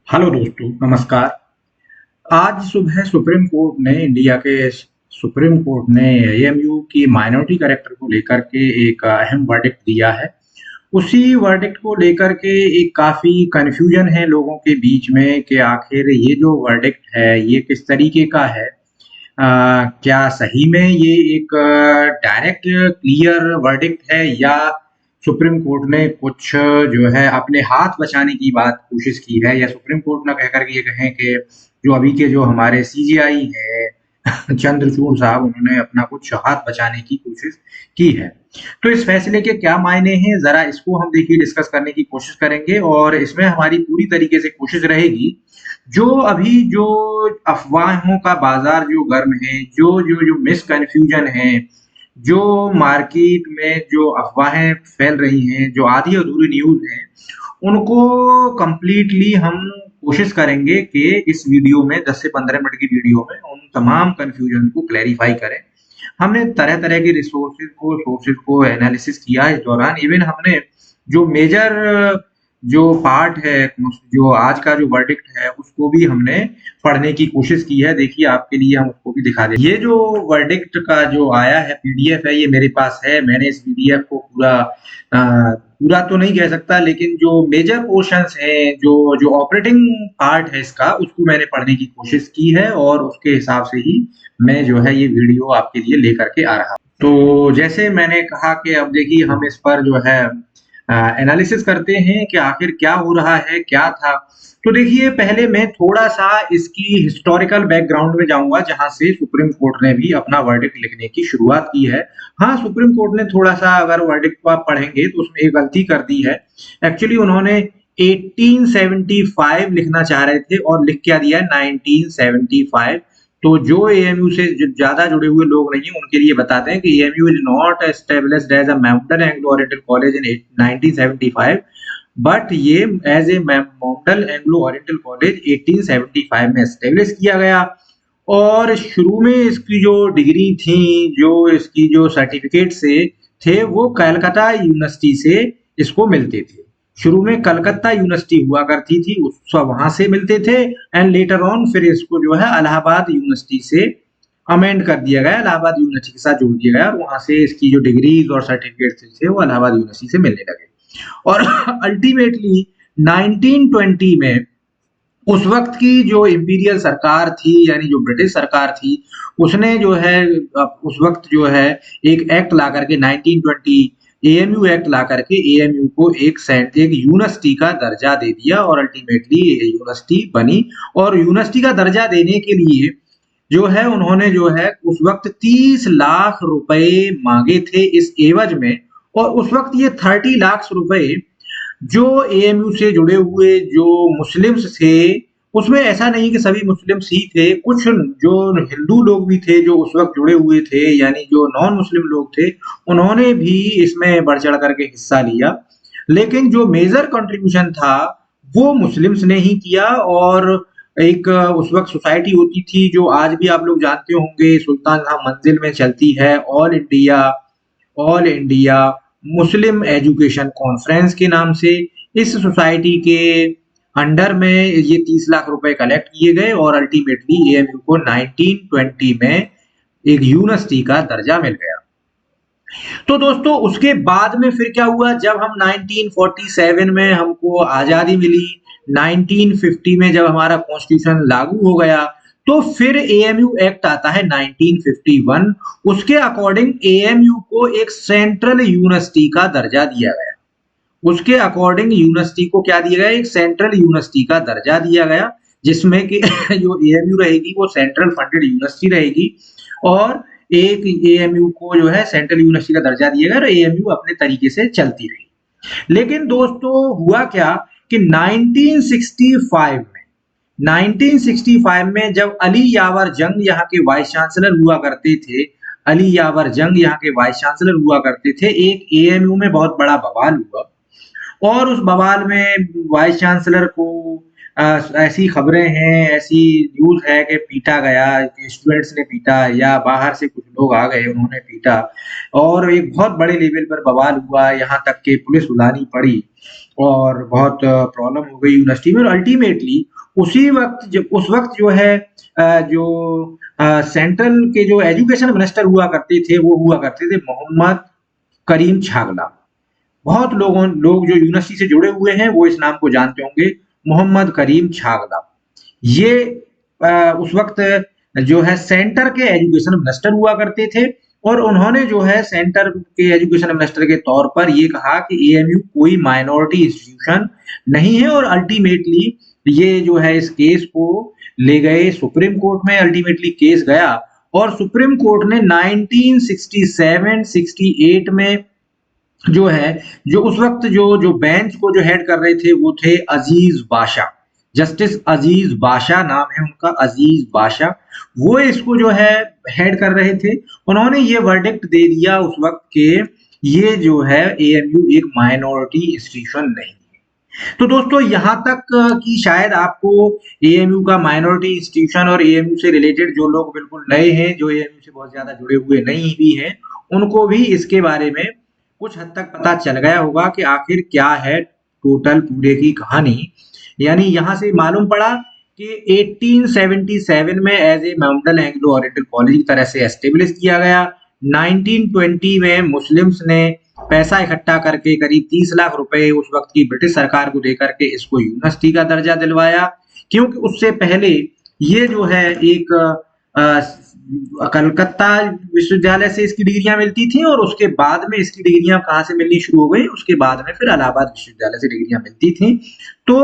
Hello दोस्तों, नमस्कार। आज सुबह सुप्रीम कोर्ट ने एएमयू की माइनॉरिटी कैरेक्टर को लेकर के एक अहम वर्डिक्ट दिया है। उसी वर्डिक्ट को लेकर के एक काफ़ी कन्फ्यूजन है लोगों के बीच में कि आखिर ये जो वर्डिक्ट है, ये किस तरीके का है? क्या सही में ये एक डायरेक्ट क्लियर वर्डिक्ट है या सुप्रीम कोर्ट ने कुछ जो है अपने हाथ बचाने की बात कोशिश की है या सुप्रीम कोर्ट ना कह कर के ये कहें कि जो अभी के जो हमारे सीजेआई हैं चंद्रचूड़ साहब उन्होंने अपना कुछ हाथ बचाने की कोशिश की है। तो इस फैसले के क्या मायने हैं ज़रा इसको हम देखिए डिस्कस करने की कोशिश करेंगे और इसमें हमारी पूरी तरीके से कोशिश रहेगी जो अभी जो अफ़वाहों का बाज़ार जो गर्म है, जो मिसकन्फ्यूजन है, जो मार्केट में जो अफ़वाहें फैल रही हैं, जो आधी-अधूरी न्यूज़ हैं, उनको कंप्लीटली हम कोशिश करेंगे कि इस वीडियो में 10 से 15 मिनट की वीडियो में उन तमाम कन्फ्यूजन को क्लैरिफ़ाई करें। हमने तरह-तरह के सोर्सेज़ को एनालिसिस किया इस दौरान। इवन हमने जो मेजर जो पार्ट है, जो आज का जो वर्डिक्ट है, उसको भी हमने पढ़ने की कोशिश की है। देखिए आपके लिए हम उसको भी दिखा दें। ये जो वर्डिक्ट का जो आया है पीडीएफ है, ये मेरे पास है। मैंने इस पीडीएफ को पूरा तो नहीं कह सकता लेकिन जो मेजर पोर्शंस हैं, जो ऑपरेटिंग पार्ट है इसका, उसको मैंने पढ़ने की कोशिश की है और उसके हिसाब से ही मैं जो है ये वीडियो आपके लिए लेकर के आ रहा हूँ। तो जैसे मैंने कहा कि अब देखिए हम इस पर जो है एनालिसिस करते हैं कि आखिर क्या हो रहा है, क्या था? तो देखिए पहले मैं थोड़ा-सा इसकी हिस्टोरिकल बैकग्राउंड में जाऊँगा जहाँ से सुप्रीम कोर्ट ने भी अपना वर्डिक्ट लिखने की शुरुआत की है। हाँ, सुप्रीम कोर्ट ने थोड़ा-सा अगर वर्डिक्ट को आप पढ़ेंगे तो उसमें एक गलती कर दी है। एक्चुअली उन्होंने 1875 लिखना चाह रहे थे और लिख क्या दिया है 1975। तो जो एएमयू से ज़्यादा जुड़े हुए लोग नहीं हैं, उनके लिए बताते हैं कि AMU is not established as a modern Anglo oriental college in 1975 but ये as a model Anglo oriental college 1875 में एस्टैब्लिश किया गया और शुरू में इसकी जो डिग्री थी, जो इसकी जो सर्टिफिकेट से थे, वो कलकत्ता यूनिवर्सिटी से इसको मिलते थे। शुरू में कलकत्ता यूनिवर्सिटी हुआ करती थी, उस वहाँ से मिलते थे एंड लेटर ऑन फिर इसको जो है इलाहाबाद यूनिवर्सिटी से अमेंड कर दिया गया, इलाहाबाद यूनिवर्सिटी के साथ जोड़ दिया गया और वहाँ से इसकी जो डिग्रीज़ और सर्टिफिकेट्स थे, वो इलाहाबाद यूनिवर्सिटी से मिलने लगे। और अल्टीमेटली 1920 में उस वक़्त की जो इम्पीरियल सरकार थी यानी जो ब्रिटिश सरकार थी, उसने जो है उस वक़्त जो है एक एक्ट ला करके 1920 एएमयू एक्ट ला करके एएमयू को एक यूनिवर्सिटी का दर्जा दे दिया और अल्टीमेटली ये यूनिवर्सिटी बनी और यूनिवर्सिटी का दर्जा देने के लिए जो है उन्होंने जो है उस वक़्त 30 लाख रुपए माँगे थे इस एवज़ में और उस वक़्त ये 30 लाख रुपए जो एएमयू से जुड़े हुए जो मुस्लिम्स थे, उसमें ऐसा नहीं कि सभी मुस्लिम्स ही थे, कुछ जो हिंदू लोग भी थे जो उस वक़्त जुड़े हुए थे, यानी जो नॉन मुस्लिम लोग थे, उन्होंने भी इसमें बढ़-चढ़ कर के हिस्सा लिया। लेकिन जो मेजर कंट्रीब्यूशन था, वो मुस्लिम्स ने ही किया और एक उस वक़्त सोसाइटी होती थी जो आज भी आप लोग जानते होंगे सुल्तान जहाँ मंजिल में चलती है all India Muslim education conference के नाम से इस सोसाइटी के अंडर में ये 30 लाख रुपए कलेक्ट किए गए और अल्टीमेटली एएमयू को 1920 में एक यूनिवर्सिटी का दर्जा मिल गया। तो दोस्तों उसके बाद में फिर क्या हुआ जब हम 1947 में हमको आज़ादी मिली, 1950 में जब हमारा कॉन्स्टिट्यूशन लागू हो गया, तो फिर एएमयू एक्ट आता है 1951 उसके अकॉर्डिंग एएमयू को एक सेंट्रल यूनिवर्सिटी का दर्जा दिया गया। उसके अकॉर्डिंग यूनिवर्सिटी को क्या दिया गया? एक सेंट्रल यूनिवर्सिटी का दर्जा दिया गया, जिसमें कि जो एएमयू रहेगी वो सेंट्रल फंडेड यूनिवर्सिटी रहेगी और एक एएमयू को जो है सेंट्रल यूनिवर्सिटी का दर्जा दिया गया और एएमयू अपने तरीके से चलती रही। लेकिन दोस्तों हुआ क्या कि 1965 में जब अली यावर जंग यहाँ के वाइस चांसलर हुआ करते थे, अली यावर जंग यहाँ के वाइस चांसलर हुआ करते थे, एक एएमयू में बहुत बड़ा बवाल हुआ और उस बवाल में वाइस चांसलर को ऐसी खबरें हैं, ऐसी न्यूज़ है कि पीटा गया, स्टूडेंट्स ने पीटा या बाहर से कुछ लोग आ गए उन्होंने पीटा और एक बहुत बड़े लेवल पर बवाल हुआ, यहाँ तक कि पुलिस बुलानी पड़ी और बहुत प्रॉब्लम हो गई यूनिवर्सिटी में और अल्टीमेटली उसी वक्त उस वक्त जो है जो सेंट्रल के जो एजुकेशन मिनिस्टर हुआ करते थे वो हुआ करते थे मोहम्मद करीम छागला। बहुत लोग जो यूनिवर्सिटी से जुड़े हुए हैं वो इस नाम को जानते होंगे, मोहम्मद करीम छागला। ये उस वक्त जो है सेंटर के एजुकेशन मिनिस्टर हुआ करते थे और उन्होंने जो है सेंटर के एजुकेशन मिनिस्टर के तौर पर ये कहा कि एएमयू कोई माइनॉरिटी इंस्टीट्यूशन नहीं है और अल्टीमेटली ये जो है इस केस को ले गए सुप्रीम कोर्ट में। अल्टीमेटली केस गया और सुप्रीम कोर्ट ने 1967-68 में जो है जो उस वक्त जो बेंच को जो हेड कर रहे थे वो थे अजीज बाशा, जस्टिस अजीज बाशा नाम है उनका, अजीज बाशा। वो इसको जो है हेड कर रहे थे। उन्होंने ये वर्डिक्ट दे दिया उस वक्त के ये जो है एएमयू एक माइनॉरिटी इंस्टीट्यूशन नहीं। तो दोस्तों यहाँ तक कि शायद आपको एएमयू का माइनॉरिटी इंस्टीट्यूशन और एएमयू से रिलेटेड जो लोग बिल्कुल नए हैं, जो एएमयू से बहुत ज्यादा जुड़े हुए नहीं भी हैं, उनको भी इसके बारे में कुछ हद तक पता चल गया होगा कि आखिर क्या है टोटल पूरे की कहानी। यानी यहाँ से मालूम पड़ा कि 1877 में as a model Anglo oriental College की तरह से एस्टेब्लिश किया गया। 1920 में मुस्लिम्स ने पैसा इकट्ठा करके करीब 30 लाख रुपए उस वक्त की ब्रिटिश सरकार को देकर के इसको यूनिवर्सिटी का दर्जा दिलवाया, क्योंकि उससे पहले ये जो है एक कलकत्ता विश्वविद्यालय से इसकी डिग्रियां मिलती थी और उसके बाद में इसकी डिग्रियां कहाँ से मिलनी शुरू हो गई, उसके बाद में फिर इलाहाबाद विश्वविद्यालय से डिग्रियां मिलती थी। तो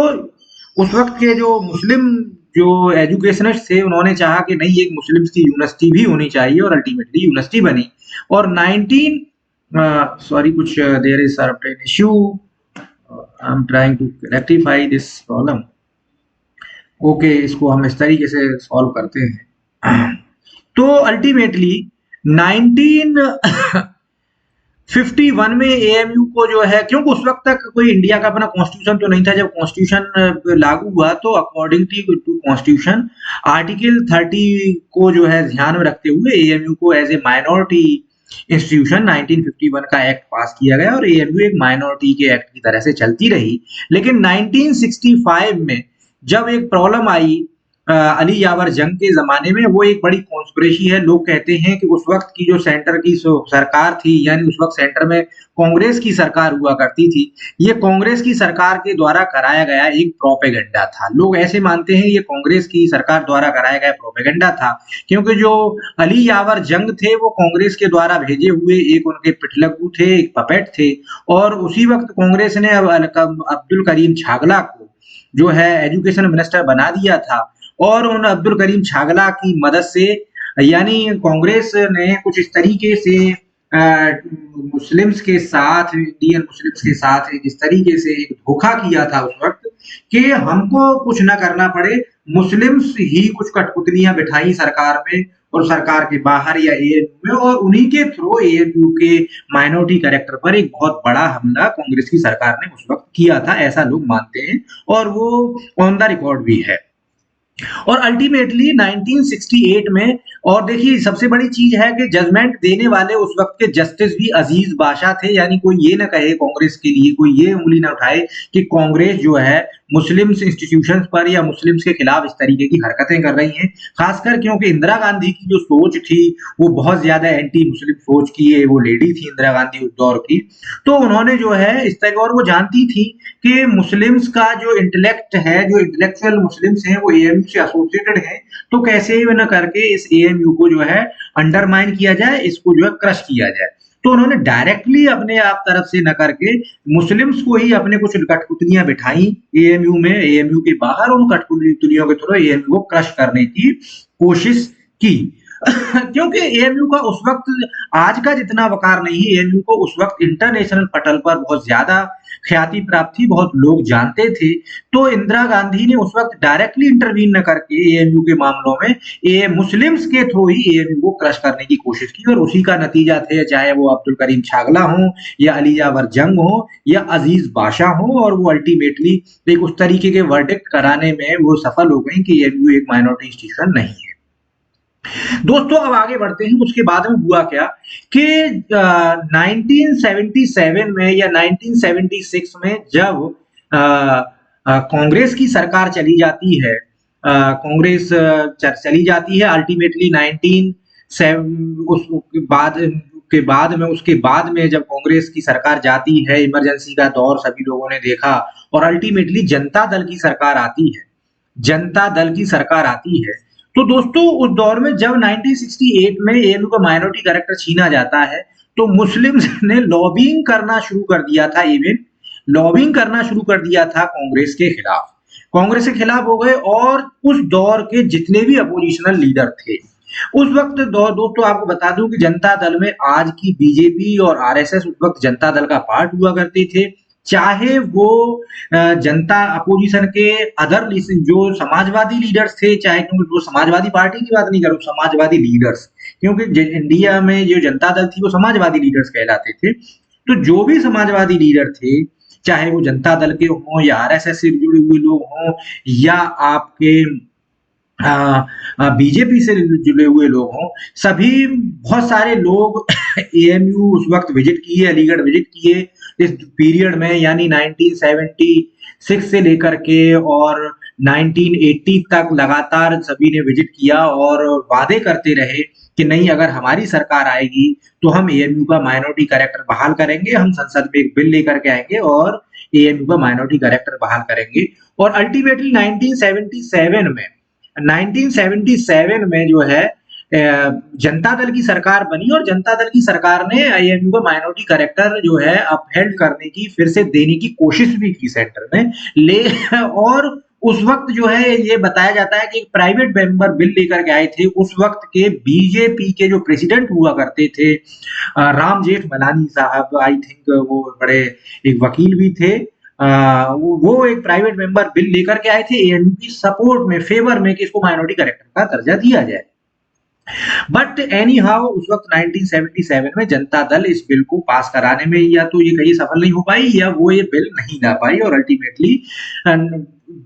उस वक्त के जो मुस्लिम जो एजुकेशनिस्ट थे उन्होंने चाहा कि नहीं एक मुस्लिम्स की यूनिवर्सिटी भी होनी चाहिए और अल्टीमेटली यूनिवर्सिटी बनी। और 19 सॉरी कुछ there is certain issue, I am trying to rectify this problem. Okay, इसको हम इस तरीके से सॉल्व करते हैं। तो अल्टीमेटली 1951 में एएमयू को जो है, क्योंकि उस वक्त तक कोई इंडिया का अपना कॉन्स्टिट्यूशन तो नहीं था, जब कॉन्स्टिट्यूशन लागू हुआ तो अकॉर्डिंग टू कॉन्स्टिट्यूशन आर्टिकल 30 को जो है ध्यान में रखते हुए एएमयू को एज ए माइनॉरिटी इंस्टीट्यूशन 1951 का एक्ट पास किया गया और एएमयू एक माइनॉरिटी के एक्ट की तरह से चलती रही। लेकिन 1965 में जब एक प्रॉब्लम आई अली यावर जंग के जमाने में, वो एक बड़ी कॉन्स्पिरेसी है। लोग कहते हैं कि उस वक्त की जो सेंटर की सरकार थी, यानी उस वक्त सेंटर में कांग्रेस की सरकार हुआ करती थी, ये कांग्रेस की सरकार के द्वारा कराया गया एक प्रोपेगेंडा था। लोग ऐसे मानते हैं ये कांग्रेस की सरकार द्वारा कराया गया प्रोपेगेंडा था, क्योंकि जो अली यावर जंग थे वो कांग्रेस के द्वारा भेजे हुए एक उनके पिठलग्गू थे, एक पपेट थे। और उसी वक्त कांग्रेस ने अब्दुल करीम छागला को जो है एजुकेशन मिनिस्टर बना दिया था और उन अब्दुल करीम छागला की मदद से, यानी कांग्रेस ने कुछ इस तरीके से मुस्लिम्स के साथ, इंडियन मुस्लिम्स के साथ इस तरीके से एक धोखा किया था उस वक्त कि हमको कुछ ना करना पड़े, मुस्लिम्स ही कुछ कठपुतलियां बिठाई सरकार में और सरकार के बाहर या एएमयू में, और उन्हीं के थ्रू एएमयू के माइनॉरिटी कैरेक्टर पर एक बहुत बड़ा हमला कांग्रेस की सरकार ने उस वक्त किया था, ऐसा लोग मानते हैं और वो ऑन द रिकॉर्ड भी है। और अल्टीमेटली 1968 में, और देखिए सबसे बड़ी चीज है कि जजमेंट देने वाले उस वक्त के जस्टिस भी अजीज बाशा थे। यानी कोई ये ना कहे कांग्रेस के लिए, कोई ये उंगली ना उठाए कि कांग्रेस जो है मुस्लिम्स इंस्टीट्यूशंस पर या मुस्लिम्स के खिलाफ इस तरीके की हरकतें कर रही हैं। खासकर क्योंकि इंदिरा गांधी की जो सोच थी वो बहुत ज्यादा एंटी मुस्लिम सोच की है, वो लेडी थी इंदिरा गांधी उस दौर की। तो उन्होंने जो है इस तरह, और वो जानती थी कि मुस्लिम्स का जो इंटेलेक्ट है, जो इंटेलेक्चुअल मुस्लिम्स हैं वो एएमयू से एसोसिएटेड है, तो कैसे भी न करके इस एएमयू को जो है अंडरमाइन किया जाए, इसको जो है क्रश किया जाए। तो उन्होंने डायरेक्टली अपने आप तरफ से न करके मुस्लिम्स को ही अपने कुछ कठपुतलियां बिठाई एएमयू में, एएमयू के बाहर उन कठपुतलियों के थ्रू एएमयू को क्रश करने की कोशिश की। क्योंकि एएमयू का उस वक्त आज का जितना वकार नहीं है, एएमयू को उस वक्त इंटरनेशनल पटल पर बहुत ज्यादा ख्याति प्राप्त थी, बहुत लोग जानते थे। तो इंदिरा गांधी ने उस वक्त डायरेक्टली इंटरवीन न करके एएमयू के मामलों में मुस्लिम्स के थ्रू ही एएमयू को क्रश करने की कोशिश की, और उसी का नतीजा थे, चाहे वो अब्दुल करीम छागला हो या अली यावर जंग हो या अजीज बाशा हो, और वो अल्टीमेटली एक उस तरीके के वर्डिक्ट कराने में वो सफल हो गई कि एएमयू एक माइनॉरिटी इंस्टीट्यूशन नहीं है। दोस्तों अब आगे बढ़ते हैं। उसके बाद में हुआ क्या कि 1977 में या 1976 में जब कांग्रेस की सरकार चली जाती है कांग्रेस चली जाती है। अल्टीमेटली 19 उसके बाद में जब कांग्रेस की सरकार जाती है, इमरजेंसी का दौर सभी लोगों ने देखा और अल्टीमेटली जनता दल की सरकार आती है। जनता दल की सरकार आती है। तो दोस्तों उस दौर में जब 1968 में एएमयू का माइनॉरिटी कैरेक्टर छीना जाता है, तो मुस्लिम्स ने लॉबिंग करना शुरू कर दिया था, इवन लॉबिंग करना शुरू कर दिया था कांग्रेस के खिलाफ। कांग्रेस के खिलाफ हो गए और उस दौर के जितने भी अपोजिशनल लीडर थे, उस वक्त दोस्तों आपको बता दूं कि जनता दल में आज की बीजेपी और आरएसएस उस वक्त जनता दल का पार्ट हुआ करते थे। चाहे वो जनता अपोजिशन के अदर जो समाजवादी लीडर्स थे, चाहे क्योंकि वो समाजवादी पार्टी की बात नहीं करूं, समाजवादी लीडर्स, क्योंकि इंडिया में जो जनता दल थी वो समाजवादी लीडर्स कहलाते थे। तो जो भी समाजवादी लीडर थे, चाहे वो जनता दल के हों या आरएसएस से जुड़े हुए लोग हों या आपके बीजेपी से जुड़े हुए लोग हों, सभी बहुत सारे लोग एएमयू उस वक्त विजिट किए, अलीगढ़ विजिट किए इस पीरियड में, यानी 1976 से लेकर के और 1980 तक लगातार सभी ने विजिट किया और वादे करते रहे कि नहीं, अगर हमारी सरकार आएगी तो हम एएमयू का माइनॉरिटी कैरेक्टर बहाल करेंगे, हम संसद में एक बिल लेकर के आएंगे और एएमयू का माइनॉरिटी कैरेक्टर बहाल करेंगे। और अल्टीमेटली 1977 में जो है जनता दल की सरकार बनी और जनता दल की सरकार ने एएमयू का माइनॉरिटी कैरेक्टर जो है अपहेल्ड करने की, फिर से देने की कोशिश भी की सेंटर में ले। और उस वक्त जो है ये बताया जाता है कि एक प्राइवेट मेंबर बिल लेकर के आए थे, उस वक्त के बीजेपी के जो प्रेसिडेंट हुआ करते थे राम जेठमलानी साहब, आई थिंक वो बड़े एक वकील भी थे। वो एक प्राइवेट मेंबर बिल लेकर के आए थे एएमयू की सपोर्ट में, फेवर में, कि इसको माइनॉरिटी कैरेक्टर का दर्जा दिया जाए। बट एनी हाउ उस वक्त 1977 में जनता दल इस बिल को पास कराने में या तो ये कहीं सफल नहीं हो पाई या वो ये बिल नहीं ला पाई और अल्टीमेटली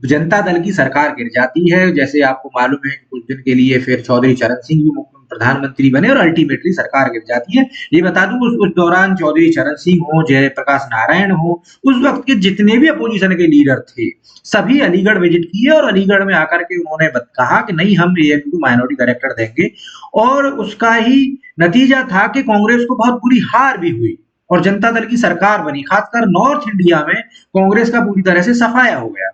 जनता दल की सरकार गिर जाती है। जैसे आपको मालूम है कि कुछ दिन के लिए फिर चौधरी चरण सिंह भी प्रधानमंत्री बने और अल्टीमेटली सरकार गिर जाती है। ये बता दूं उस दौरान चौधरी चरण सिंह हो, जयप्रकाश नारायण हो, उस वक्त के जितने भी अपोजिशन के लीडर थे, सभी अलीगढ़ विजिट किए और अलीगढ़ में आकर के उन्होंने कहा कि नहीं, हम एएमयू को माइनॉरिटी कैरेक्टर देंगे। और उसका ही नतीजा था कि कांग्रेस को बहुत बुरी हार भी हुई और जनता दल की सरकार बनी। खासकर नॉर्थ इंडिया में कांग्रेस का पूरी तरह से सफाया हो गया।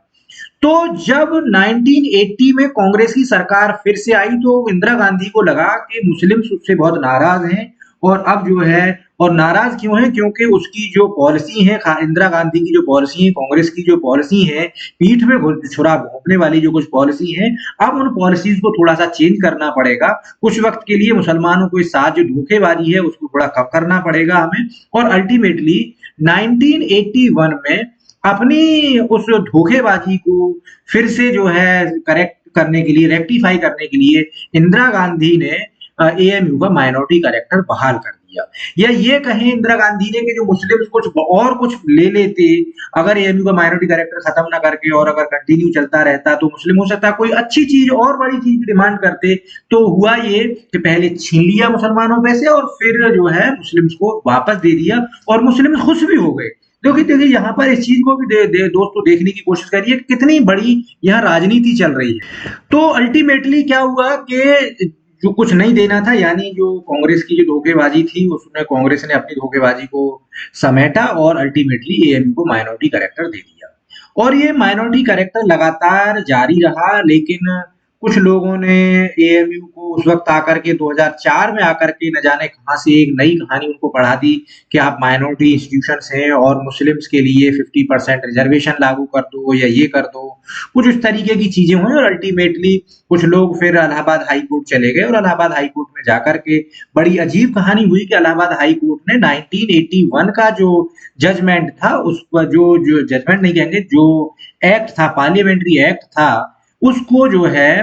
तो जब 1980 में कांग्रेस की सरकार फिर से आई तो इंदिरा गांधी को लगा कि मुस्लिम्स उससे बहुत नाराज हैं और अब जो है, और नाराज क्यों है, क्योंकि उसकी जो पॉलिसी है, इंदिरा गांधी की जो पॉलिसी है, कांग्रेस की जो पॉलिसी है, पीठ में छुरा घोंपने वाली जो कुछ पॉलिसी है, अब उन पॉलिसीज को थोड़ा सा चेंज करना पड़ेगा। कुछ वक्त के लिए मुसलमानों के साथ जो धोखेबाजी है उसको थोड़ा कम करना पड़ेगा हमें। और अल्टीमेटली 1981 में अपनी उस धोखेबाजी को फिर से जो है करेक्ट करने के लिए, रेक्टिफाई करने के लिए इंदिरा गांधी ने एएमयू का माइनॉरिटी कैरेक्टर बहाल कर दिया। या ये कहें इंदिरा गांधी ने कि जो मुस्लिम्स कुछ ले लेते, अगर एएमयू का माइनॉरिटी कैरेक्टर खत्म ना करके और अगर कंटिन्यू चलता रहता तो मुस्लिम हो सकता कोई अच्छी चीज और बड़ी चीज की डिमांड करते। तो हुआ ये कि पहले छीन लिया मुसलमानों में से और फिर जो है मुस्लिम्स को वापस दे दिया और मुस्लिम खुश भी हो गए। देखिए यहाँ पर इस चीज को भी दोस्तों देखने की कोशिश करिए कितनी बड़ी यहाँ राजनीति चल रही है। तो अल्टीमेटली क्या हुआ कि जो कुछ नहीं देना था, यानी जो कांग्रेस की जो धोखेबाजी थी, उसने कांग्रेस ने अपनी धोखेबाजी को समेटा और अल्टीमेटली एएमयू को माइनॉरिटी कैरेक्टर दे दिया। और ये माइनॉरिटी कैरेक्टर लगातार जारी रहा, लेकिन कुछ लोगों ने एएमयू को उस वक्त आकर के 2004 में आकर के न जाने कहां से एक नई कहानी उनको पढ़ा दी कि आप माइनॉरिटी इंस्टीट्यूशंस हैं और मुस्लिम्स के लिए 50% रिजर्वेशन लागू कर दो या ये कर दो, कुछ इस तरीके की चीजें हुई। और अल्टीमेटली कुछ लोग फिर इलाहाबाद हाई कोर्ट चले गए और इलाहाबाद हाई कोर्ट में जाकर के बड़ी अजीब कहानी हुई कि इलाहाबाद हाई कोर्ट ने 1981 का जो जजमेंट था, उस पर जो जजमेंट नहीं कहेंगे, जो एक्ट था, पार्लियामेंट्री एक्ट था, उसको जो है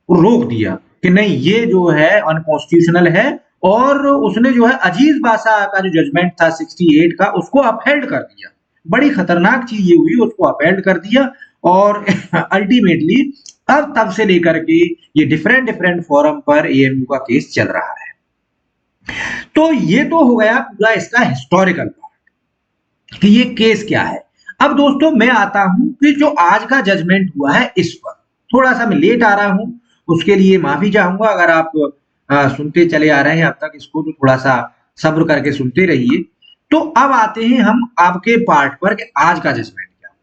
रोक दिया कि नहीं, ये जो है अनकॉन्स्टिट्यूशनल है। और उसने जो है अजीज बासा का जो जजमेंट था 68 का, उसको अपहेल्ड कर दिया। बड़ी खतरनाक चीज ये हुई, उसको अपहेल्ड कर दिया। और अल्टीमेटली अब तब से लेकर के ये डिफरेंट फोरम पर एएमयू का केस चल रहा है। तो ये तो हो गया पूरा इसका हिस्टोरिकल पार्ट कि ये केस क्या है। अब दोस्तों मैं आता हूं कि जो आज का जजमेंट हुआ है इस पर। थोड़ा सा मैं लेट आ रहा हूँ, उसके लिए माफी चाहूंगा। अगर आप सुनते चले आ रहे हैं अब तक इसको, तो थोड़ा सा सब्र करके सुनते रहिए। तो अब आते हैं हम आपके पार्ट पर कि आज का जजमेंट क्या हुआ।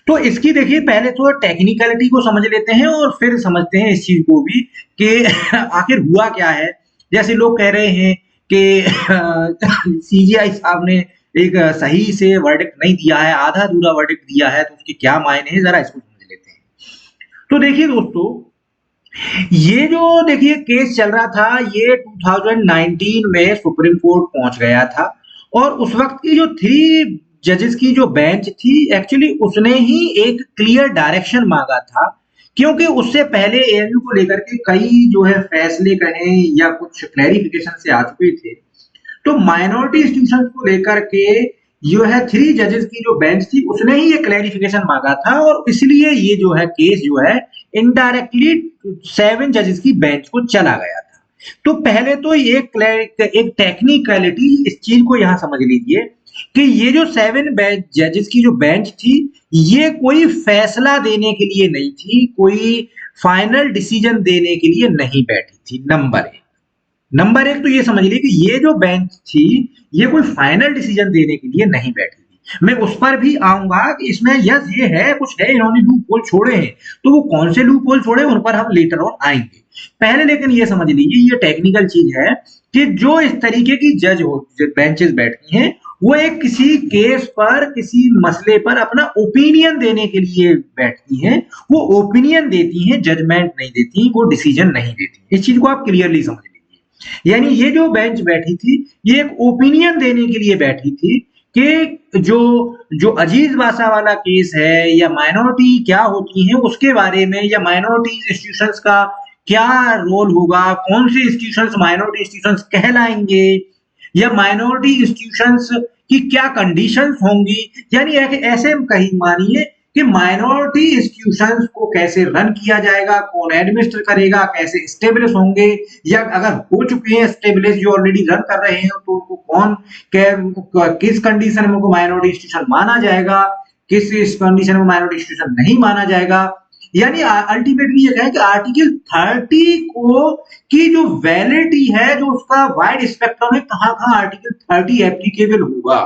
तो इसकी देखिए पहले तो टेक्निकलिटी को समझ लेते हैं और फिर समझते हैं इस चीज को भी कि आखिर हुआ क्या है। जैसे लोग कह रहे हैं कि सीजीआई साहब ने एक सही से वर्डिक्ट नहीं दिया है, आधा अधूरा वर्डिक्ट दिया है, तो उसके क्या मायने हैं, जरा इसको समझ लेते हैं। तो देखिए दोस्तों, ये जो देखिए केस चल रहा था, ये 2019 में सुप्रीम कोर्ट पहुंच गया था। और उस वक्त की जो 3 जजेस की जो बेंच थी, एक्चुअली उसने ही एक क्लियर डायरेक्शन मांगा था, क्योंकि उससे पहले एएमयू को लेकर के कई जो है फैसले कहें या कुछ क्लैरिफिकेशन से आ चुके थे। तो माइनॉरिटी इंस्टीट्यूशन को लेकर के जो है 3 जजेस की जो बेंच थी, उसने ही ये क्लैरिफिकेशन मांगा था, और इसलिए ये जो है केस जो है इनडायरेक्टली 7 जजेस की बेंच को चला गया था। तो पहले तो एक टेक्निकलिटी इस चीज को यहां समझ लीजिए कि ये जो 7 जजेस की जो बेंच थी, ये कोई फैसला देने के लिए नहीं थी, कोई फाइनल डिसीजन देने के लिए नहीं बैठी थी। नंबर 1 तो ये समझ लीजिए कि ये जो बेंच थी, ये कोई फाइनल डिसीजन देने के लिए नहीं बैठी थी। मैं उस पर भी आऊंगा कि इसमें यस ये है, कुछ है, इन्होंने लूप होल छोड़े हैं, तो वो कौन से लूप होल छोड़े उन पर हम लेटर ऑन आएंगे। पहले लेकिन ये समझ लीजिए, ये टेक्निकल चीज है कि जो इस तरीके की जज हो बेंचेस बैठती हैं, वो एक किसी केस पर, किसी मसले पर अपना ओपिनियन देने के लिए बैठती हैं। वो ओपिनियन देती हैं, जजमेंट नहीं देती, वो डिसीजन नहीं देती। इस चीज को आप क्लियरली समझ लीजिए। यानी ये जो बेंच बैठी थी, ये एक ओपिनियन देने के लिए बैठी थी कि जो जो अजीज वासा वाला केस है, या माइनॉरिटी क्या होती है उसके बारे में, या माइनॉरिटी इंस्टीट्यूशंस का क्या रोल होगा, कौन से इंस्टीट्यूशंस माइनॉरिटी इंस्टीट्यूशंस कहलाएंगे, या माइनॉरिटी इंस्टीट्यूशंस की क्या कंडीशंस होंगी। यानी ऐसे कहीं मानिए कि माइनॉरिटी इंस्टीट्यूशंस को कैसे रन किया जाएगा, कौन एडमिनिस्टर करेगा, कैसे स्टेब्लिश होंगे, या अगर हो चुके हैं स्टेब्लिश, जो ऑलरेडी रन कर रहे हैं, तो उनको किस कंडीशन में उनको माइनॉरिटी इंस्टीट्यूशन माना जाएगा, किस कंडीशन में माइनॉरिटी इंस्टीट्यूशन नहीं माना जाएगा। यानी अल्टीमेटली ये कहें कि आर्टिकल 30 को की जो वैलिडिटी है, जो उसका वाइड स्पेक्ट्रम है, कहां कहां आर्टिकल 30 एप्लीकेबल होगा,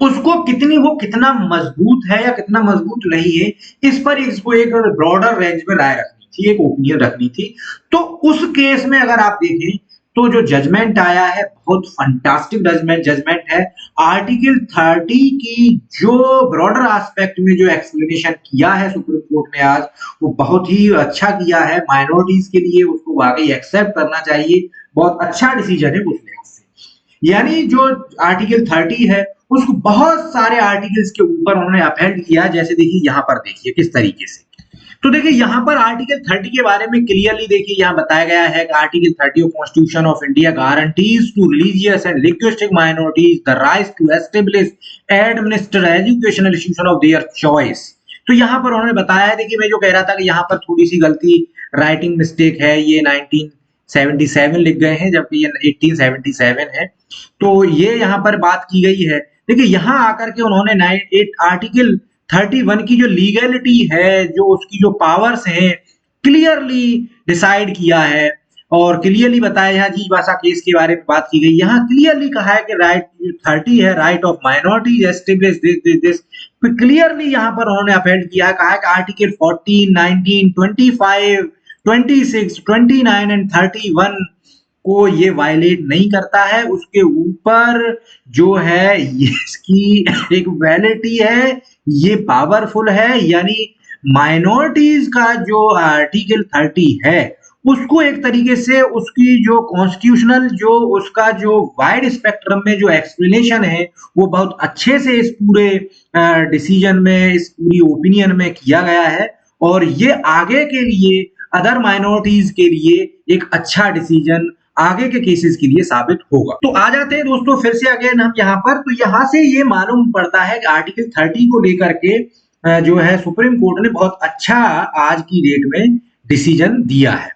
उसको वो कितना मजबूत है या कितना मजबूत नहीं है, इस पर इसको एक ब्रॉडर रेंज में राय रखनी थी, एक ओपिनियन रखनी थी। तो उस केस में अगर आप देखें, तो जो जजमेंट आया है, बहुत फंटास्टिक जजमेंट है। आर्टिकल 30 की जो ब्रॉडर एस्पेक्ट में जो एक्सप्लेनेशन किया है सुप्रीम कोर्ट ने आज, वो बहुत ही अच्छा किया है। माइनॉरिटीज के लिए उसको वाकई एक्सेप्ट करना चाहिए, बहुत अच्छा डिसीजन है उस लिहाज से। यानी जो आर्टिकल 30 है, उसको बहुत सारे आर्टिकल्स के ऊपर उन्होंने अपहेल्ड किया। जैसे देखिए यहाँ पर देखिए किस तरीके से, तो देखिए यहाँ पर आर्टिकल 30 के बारे में क्लियरली देखिए यहाँ बताया गया है कि article 30 of Constitution of India guarantees to religious and linguistic minorities the right to establish administer educational institution of their choice. तो यहाँ पर उन्होंने बताया है, देखिए मैं जो कह रहा था कि यहाँ पर थोड़ी सी गलती, राइटिंग मिस्टेक है, ये 1977 लिख गए हैं, जबकि ये 1877 है। तो ये यहाँ पर बात की गई है। देखिए यहाँ आकर के उन्होंने आर्टिकल 31 की जो लीगैलिटी है, जो उसकी जो पावर्स हैं, क्लियरली डिसाइड किया है, और क्लियरली बताया है। जी भाषा केस के बारे में बात की गई, यहाँ क्लियरली कहा है कि राइट 30 है, right of minorities establish this. Clearly यहाँ पर उन्होंने अपहेल्ड किया है, कहा है कि आर्टिकल 14, 19, 25, 26, 29 एंड 31 को ये वायलेट नहीं करता है। उसके ऊपर जो है इसकी एक वैलिडिटी है, ये पावरफुल है। यानी माइनॉरिटीज का जो आर्टिकल 30 है, उसको एक तरीके से उसकी जो कॉन्स्टिट्यूशनल, जो उसका जो वाइड स्पेक्ट्रम में जो एक्सप्लेनेशन है, वो बहुत अच्छे से इस पूरे डिसीजन में, इस पूरी ओपिनियन में किया गया है। और ये आगे के लिए, अदर माइनॉरिटीज के लिए एक अच्छा डिसीजन आगे के केसेस के लिए साबित होगा। तो आ जाते हैं दोस्तों फिर से अगेन हम यहाँ पर। तो यहाँ से ये मालूम पड़ता है कि आर्टिकल 30 को लेकर के जो है सुप्रीम कोर्ट ने बहुत अच्छा आज की डेट में डिसीजन दिया है।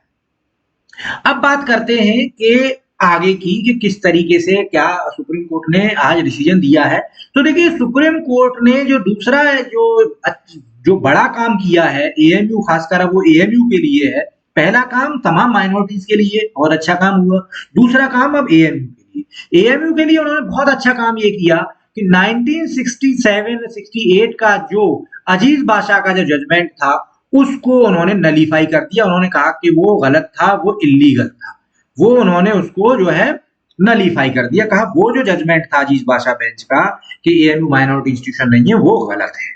अब बात करते हैं कि आगे की, कि किस तरीके से क्या सुप्रीम कोर्ट ने आज डिसीजन दिया है। तो देखिए सुप्रीम कोर्ट ने जो दूसरा जो जो बड़ा काम किया है एएमयू, खासकर अब वो एएमयू के लिए है। पहला काम तमाम माइनॉरिटीज के लिए और अच्छा काम हुआ। दूसरा काम अब एएमयू के लिए, एएमयू के लिए उन्होंने बहुत अच्छा काम ये किया कि 1967-68 का जो अजीज बादशाह का जो जजमेंट था उसको उन्होंने नलीफाई कर दिया। उन्होंने कहा कि वो गलत था, वो इलीगल था, वो उन्होंने उसको जो है नलीफाई कर दिया। कहा वो जो जजमेंट था अजीज बादशाह बेंच का कि एएमयू माइनॉरिटी इंस्टीट्यूशन नहीं है, वो गलत है।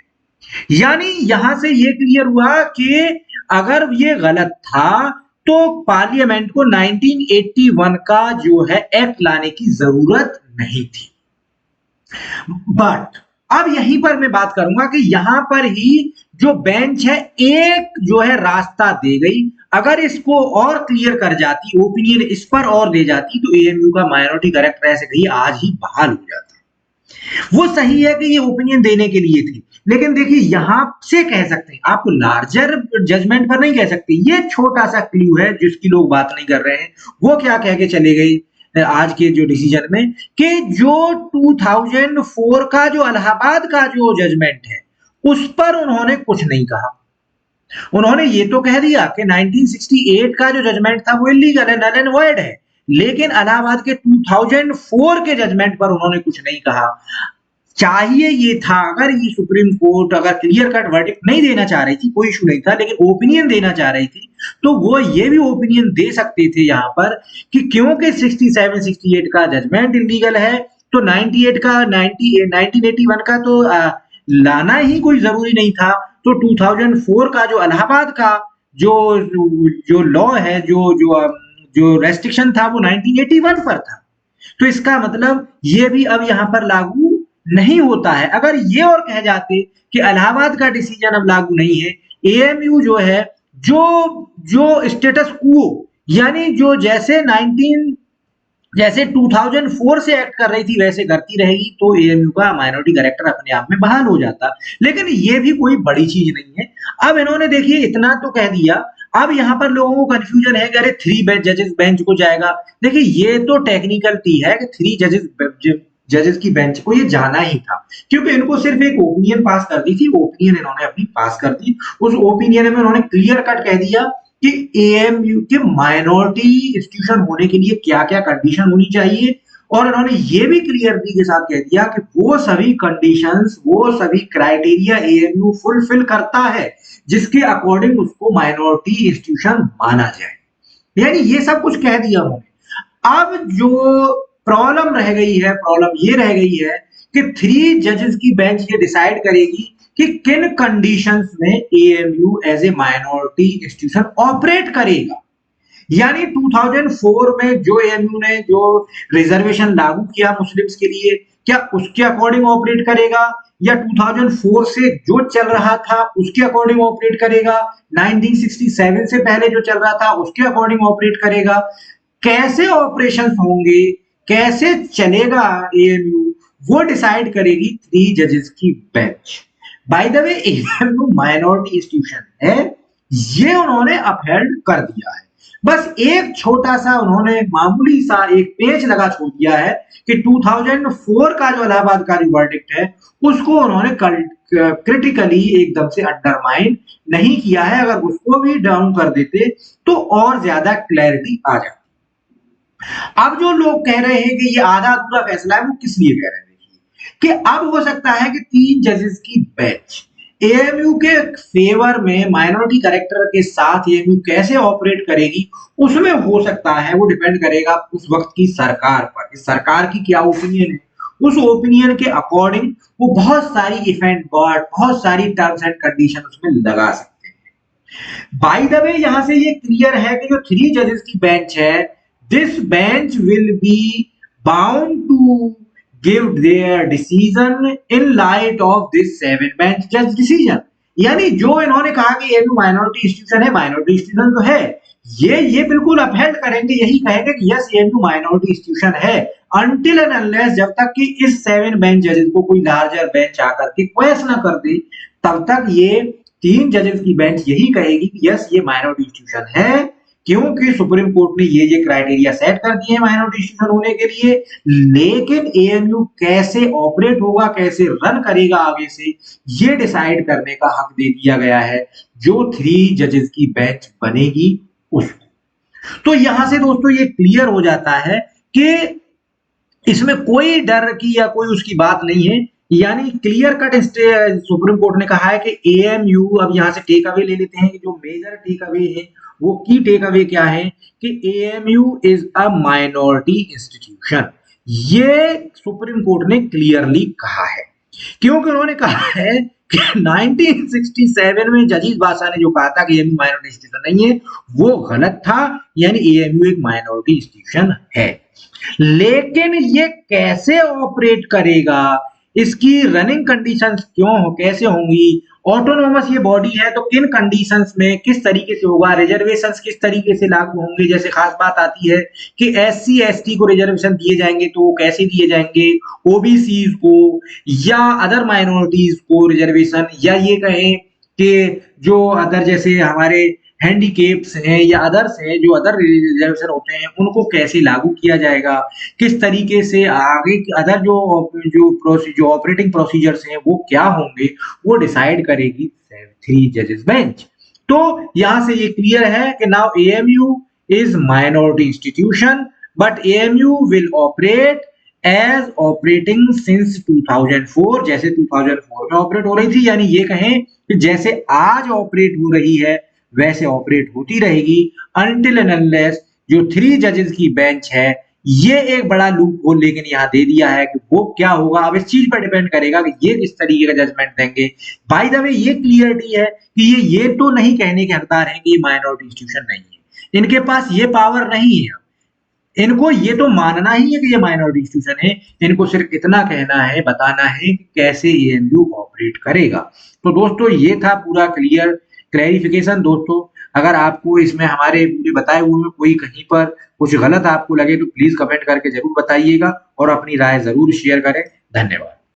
यानी यहां से ये क्लियर हुआ कि अगर ये गलत था तो पार्लियामेंट को 1981 का जो है एक्ट लाने की जरूरत नहीं थी। बट अब यहीं पर मैं बात करूंगा कि यहां पर ही जो बेंच है एक जो है रास्ता दे गई। अगर इसको और क्लियर कर जाती, ओपिनियन इस पर और दे जाती, तो एएमयू का माइनॉरिटी करेक्टर ऐसे कही आज ही बहाल हो जाता। वो सही है कि ये ओपिनियन देने के लिए थी, लेकिन देखिए यहां से कह सकते हैं, आप लार्जर जजमेंट पर नहीं कह सकते। ये छोटा सा क्लू है जिसकी लोग बात नहीं कर रहे हैं। वो क्या कह के चले गए आज के जो डिसीजन में कि जो 2004 का जो इलाहाबाद का जो जजमेंट है उस पर उन्होंने कुछ नहीं कहा। उन्होंने ये तो कह दिया कि 1968 का जो जजमेंट था वो इलीगल है, नल एंड वॉइड है, लेकिन इलाहाबाद के 2004 के जजमेंट पर उन्होंने कुछ नहीं कहा। चाहिए ये था, अगर ये सुप्रीम कोर्ट अगर क्लियर कट वर्डिक्ट नहीं देना चाह रही थी, कोई इशू नहीं था, लेकिन ओपिनियन देना चाह रही थी, तो वो ये भी ओपिनियन दे सकते थे यहां पर कि क्योंकि 67-68 का जजमेंट इलीगल है तो 1981 का तो लाना ही कोई जरूरी नहीं था। तो 2004 का जो इलाहाबाद का जो जो लॉ है, जो जो जो रेस्ट्रिक्शन था वो 1981 पर था। तो इसका मतलब ये भी अब यहां पर लागू नहीं होता है। अगर ये और कह जाते कि इलाहाबाद का डिसीजन अब लागू नहीं है, एएमयू जो है जो जो स्टेटस क्वो यानी जो जैसे 2004 से एक्ट कर रही थी वैसे करती रहेगी, तो एएमयू का माइनॉरिटी करेक्टर अपने आप में बहाल हो जाता। लेकिन ये भी कोई बड़ी चीज नहीं है। अब इन्होंने देखिए इतना तो कह दिया, अब यहां पर लोगों को कंफ्यूजन है कि अरे 3 जजेस बेंच को जाएगा। देखिए ये तो टेक्निकलिटी है कि 3 जजेस की बेंच को ये जाना ही था, क्योंकि इनको सिर्फ एक ओपिनियन पास कर दी थी। ओपिनियन इन्होंने अपनी पास कर दी। उस ओपिनियन में उन्होंने क्लियर कट कह दिया कि एएमयू के माइनॉरिटी इंस्टीट्यूशन होने के लिए क्या क्या कंडीशन होनी चाहिए, और इन्होंने ये भी क्लियरिटी के साथ कह दिया कि वो सभी कंडीशंस, वो सभी क्राइटेरिया एएमयू फुलफिल करता है जिसके अकॉर्डिंग उसको माइनॉरिटी इंस्टीट्यूशन माना जाए। यानी ये सब कुछ कह दिया उन्होंने। अब जो प्रॉब्लम रह गई है, प्रॉब्लम ये रह गई है कि 3 जजेस की बेंच ये डिसाइड करेगी कि किन कंडीशंस में AMU as a minority institution operate करेगा। यानी 2004 में जो एएमयू ने जो रिजर्वेशन लागू किया मुस्लिम्स के लिए, क्या उसके अकॉर्डिंग ऑपरेट करेगा, या 2004 से जो चल रहा था उसके अकॉर्डिंग ऑपरेट करेगा, 1967 से पहले जो चल रहा था उसके अकॉर्डिंग ऑपरेट करेगा। कैसे ऑपरेशंस होंगे, कैसे चलेगा एएमयू, वो डिसाइड करेगी 3 जजेस की bench. By the way AMU minority institution है, ये उन्होंने अपहेल्ड कर दिया है। बस एक छोटा सा उन्होंने मामूली सा एक पेज लगा छोड़ दिया है कि 2004 का जो इलाहाबाद का जो वर्डिक्ट है उसको उन्होंने क्रिटिकली एकदम से अंडरमाइन नहीं किया है। अगर उसको भी डाउन कर देते तो और ज्यादा क्लैरिटी आ जाती। अब जो लोग कह रहे हैं कि ये आधा अधूरा फैसला है, वो किस लिए कह रहे हैं कि अब हो सकता है कि 3 जजेस की बेंच एएमयू के फेवर में माइनॉरिटी करेक्टर के साथ एएमयू कैसे ऑपरेट करेगी, उसमें हो सकता है वो डिपेंड करेगा उस वक्त की सरकार पर, इस सरकार की क्या ओपिनियन है। उस ओपिनियन के अकॉर्डिंग वो बहुत सारी इफेक्ट बहुत सारी टर्म्स एंड कंडीशन उसमें लगा सकते हैं। बाय द वे यहां से ये क्लियर है कि जो 3 जजेस की बेंच है, this bench will be bound to give their decision in light of this 7 bench judge decision। यानी जो इन्होंने कहा कि ये माइनॉरिटी इंस्टीट्यूशन है, माइनॉरिटी इंस्टीट्यूशन तो है, ये बिल्कुल अपहेल्ड करेंगे, यही कहेंगे कि यस ये माइनॉरिटी इंस्टीट्यूशन है, अनटिल एंड अनलेस जब तक कि इस 7 बेंच जजेस को कोई लार्जर बेंच आकर के क्वेश्चन ना कर दे, तब तक ये 3 जजेस की बेंच यही कहेगी कि यस ये माइनॉरिटी इंस्टीट्यूशन है। क्योंकि सुप्रीम कोर्ट ने ये क्राइटेरिया सेट कर दिए हैं माइनॉरिटी इंस्टीट्यूशन होने के लिए, लेकिन एएमयू कैसे ऑपरेट होगा, कैसे रन करेगा आगे से, ये डिसाइड करने का हक दे दिया गया है जो 3 जजेस की बेंच बनेगी उसको। तो यहां से दोस्तों ये क्लियर हो जाता है कि इसमें कोई डर की या कोई उसकी बात नहीं है, यानी क्लियर कट सुप्रीम कोर्ट ने कहा है कि एएमयू, अब यहां से टेक अवे ले लेते हैं कि जो मेजर टेक अवे है वो की टेक अवे क्या है कि AMU is a minority institution. ये सुप्रीम कोर्ट ने क्लियरली कहा है, क्योंकि उन्होंने कहा है कि 1967 में जजीज बादशाह ने जो कहा था कि एएमयू माइनॉरिटी इंस्टीट्यूशन नहीं है वो गलत था, यानी एएमयू एक माइनॉरिटी इंस्टीट्यूशन है। लेकिन ये कैसे ऑपरेट करेगा, इसकी रनिंग कंडीशंस कैसे होंगी, ऑटोनोमस ये बॉडी है तो किन कंडीशंस में किस तरीके से होगा, रिजर्वेशंस किस तरीके से लागू होंगे। जैसे खास बात आती है कि एससी एसटी को रिजर्वेशन दिए जाएंगे तो वो कैसे दिए जाएंगे, ओबीसीज को या अदर माइनॉरिटीज को रिजर्वेशन, या ये कहें कि जो अदर जैसे हमारे हैंडीकेप्स हैं या अदर्स हैं जो अदर रिजर्वेशन होते हैं उनको कैसे लागू किया जाएगा, किस तरीके से आगे अदर जो ऑपरेटिंग प्रोसीजर्स हैं वो क्या होंगे, वो डिसाइड करेगी 3 जजेस बेंच। तो यहां से ये क्लियर है कि now AMU is minority institution but AMU will operate as operating since 2004, जैसे 2004 में ऑपरेट हो रही थी, यानी ये कहें कि जैसे आज ऑपरेट हो रही है वैसे ऑपरेट होती रहेगी अनटिल एंड अनलेस जो 3 जजेस की बेंच है। ये एक बड़ा लूप होल लेकिन यहाँ दे दिया है कि वो क्या होगा, अब इस चीज पर डिपेंड करेगा कि ये किस तरीके का जजमेंट देंगे। बाय द वे ये क्लियरिटी है कि ये तो नहीं कहने के हकदार हैं कि ये माइनॉरिटी इंस्टीट्यूशन नहीं है, इनके पास ये पावर नहीं है, इनको ये तो मानना ही है कि ये माइनॉरिटी इंस्टीट्यूशन है, इनको सिर्फ इतना कहना है, बताना है कि कैसे एएमयू ऑपरेट करेगा। तो दोस्तों ये था पूरा क्लैरिफिकेशन। दोस्तों अगर आपको इसमें हमारे पूरे बताए हुए में कोई कहीं पर कुछ गलत आपको लगे तो प्लीज कमेंट करके जरूर बताइएगा और अपनी राय जरूर शेयर करें। धन्यवाद।